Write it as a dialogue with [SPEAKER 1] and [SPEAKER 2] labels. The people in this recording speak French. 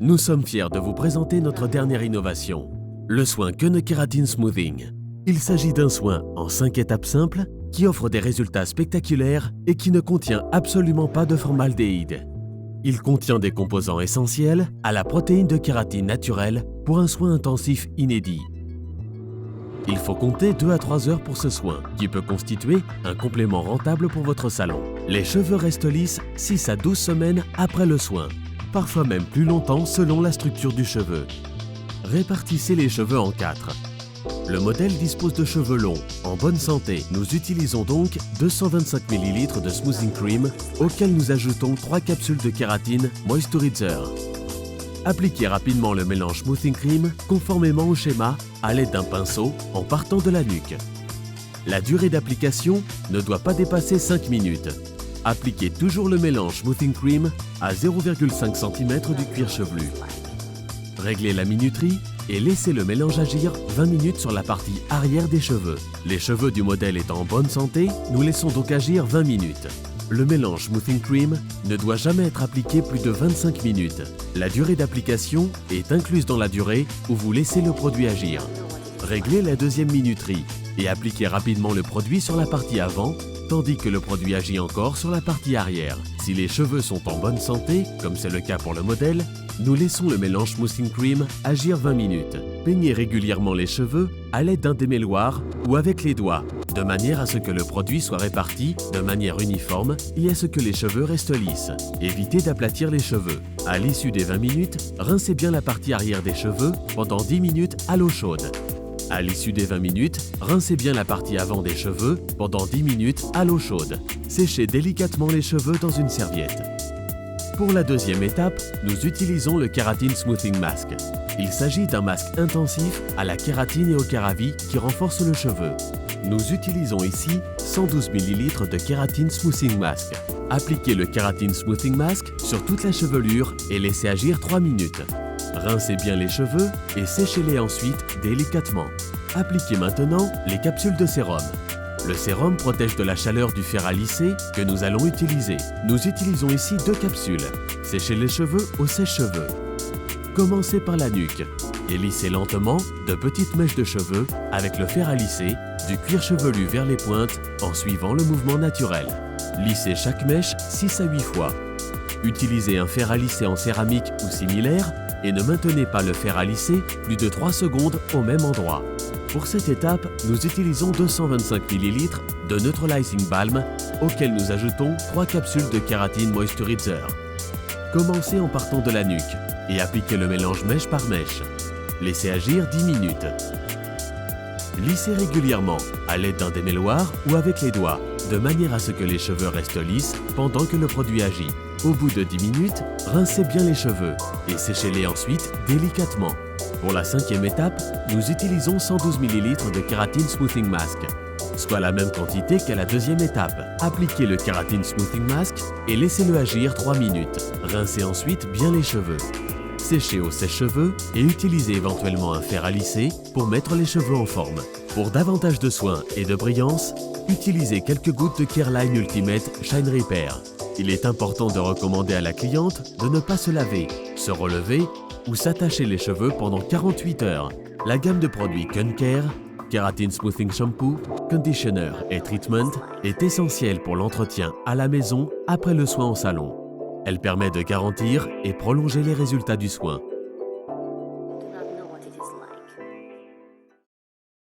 [SPEAKER 1] Nous sommes fiers de vous présenter notre dernière innovation, le soin Keratin Smoothing. Il s'agit d'un soin en 5 étapes simples qui offre des résultats spectaculaires et qui ne contient absolument pas de formaldéhyde. Il contient des composants essentiels à la protéine de kératine naturelle pour un soin intensif inédit. Il faut compter 2 à 3 heures pour ce soin, qui peut constituer un complément rentable pour votre salon. Les cheveux restent lisses 6 à 12 semaines après le soin, parfois même plus longtemps selon la structure du cheveu. Répartissez les cheveux en 4. Le modèle dispose de cheveux longs, en bonne santé. Nous utilisons donc 225 ml de Smoothing Cream, auquel nous ajoutons 3 capsules de kératine Moisturizer. Appliquez rapidement le mélange Smoothing Cream conformément au schéma à l'aide d'un pinceau en partant de la nuque. La durée d'application ne doit pas dépasser 5 minutes. Appliquez toujours le mélange Smoothing Cream à 0,5 cm du cuir chevelu. Réglez la minuterie et laissez le mélange agir 20 minutes sur la partie arrière des cheveux. Les cheveux du modèle étant en bonne santé, nous laissons donc agir 20 minutes. Le mélange Smoothing Cream ne doit jamais être appliqué plus de 25 minutes. La durée d'application est incluse dans la durée où vous laissez le produit agir. Réglez la deuxième minuterie et appliquez rapidement le produit sur la partie avant, tandis que le produit agit encore sur la partie arrière. Si les cheveux sont en bonne santé, comme c'est le cas pour le modèle, nous laissons le mélange Smoothing Cream agir 20 minutes. Peignez régulièrement les cheveux à l'aide d'un démêloir ou avec les doigts, de manière à ce que le produit soit réparti de manière uniforme et à ce que les cheveux restent lisses. Évitez d'aplatir les cheveux. À l'issue des 20 minutes, rincez bien la partie arrière des cheveux pendant 10 minutes à l'eau chaude. À l'issue des 20 minutes, rincez bien la partie avant des cheveux pendant 10 minutes à l'eau chaude. Séchez délicatement les cheveux dans une serviette. Pour la deuxième étape, nous utilisons le Keratin Smoothing Mask. Il s'agit d'un masque intensif à la kératine et au keravi qui renforce le cheveu. Nous utilisons ici 112 ml de Keratin Smoothing Mask. Appliquez le Keratin Smoothing Mask sur toute la chevelure et laissez agir 3 minutes. Rincez bien les cheveux et séchez-les ensuite délicatement. Appliquez maintenant les capsules de sérum. Le sérum protège de la chaleur du fer à lisser que nous allons utiliser. Nous utilisons ici 2 capsules. Séchez les cheveux au sèche-cheveux. Commencez par la nuque et lissez lentement de petites mèches de cheveux avec le fer à lisser, du cuir chevelu vers les pointes en suivant le mouvement naturel. Lissez chaque mèche 6 à 8 fois. Utilisez un fer à lisser en céramique ou similaire et ne maintenez pas le fer à lisser plus de 3 secondes au même endroit. Pour cette étape, nous utilisons 225 ml de Neutralizing Balm auquel nous ajoutons 3 capsules de kératine Moisturizer. Commencez en partant de la nuque et appliquez le mélange mèche par mèche. Laissez agir 10 minutes. Lissez régulièrement à l'aide d'un démêloir ou avec les doigts, de manière à ce que les cheveux restent lisses pendant que le produit agit. Au bout de 10 minutes, rincez bien les cheveux et séchez-les ensuite délicatement. Pour la 5e étape, nous utilisons 112 ml de Keratin Smoothing Mask, soit la même quantité qu'à la 2e étape. Appliquez le Keratin Smoothing Mask et laissez-le agir 3 minutes. Rincez ensuite bien les cheveux. Séchez au sèche-cheveux et utilisez éventuellement un fer à lisser pour mettre les cheveux en forme. Pour davantage de soins et de brillance, utilisez quelques gouttes de Careline Ultimate Shine Repair. Il est important de recommander à la cliente de ne pas se laver, se relever ou s'attacher les cheveux pendant 48 heures. La gamme de produits Care, Keratin Smoothing Shampoo, Conditioner et Treatment est essentielle pour l'entretien à la maison après le soin en salon. Elle permet de garantir et prolonger les résultats du soin.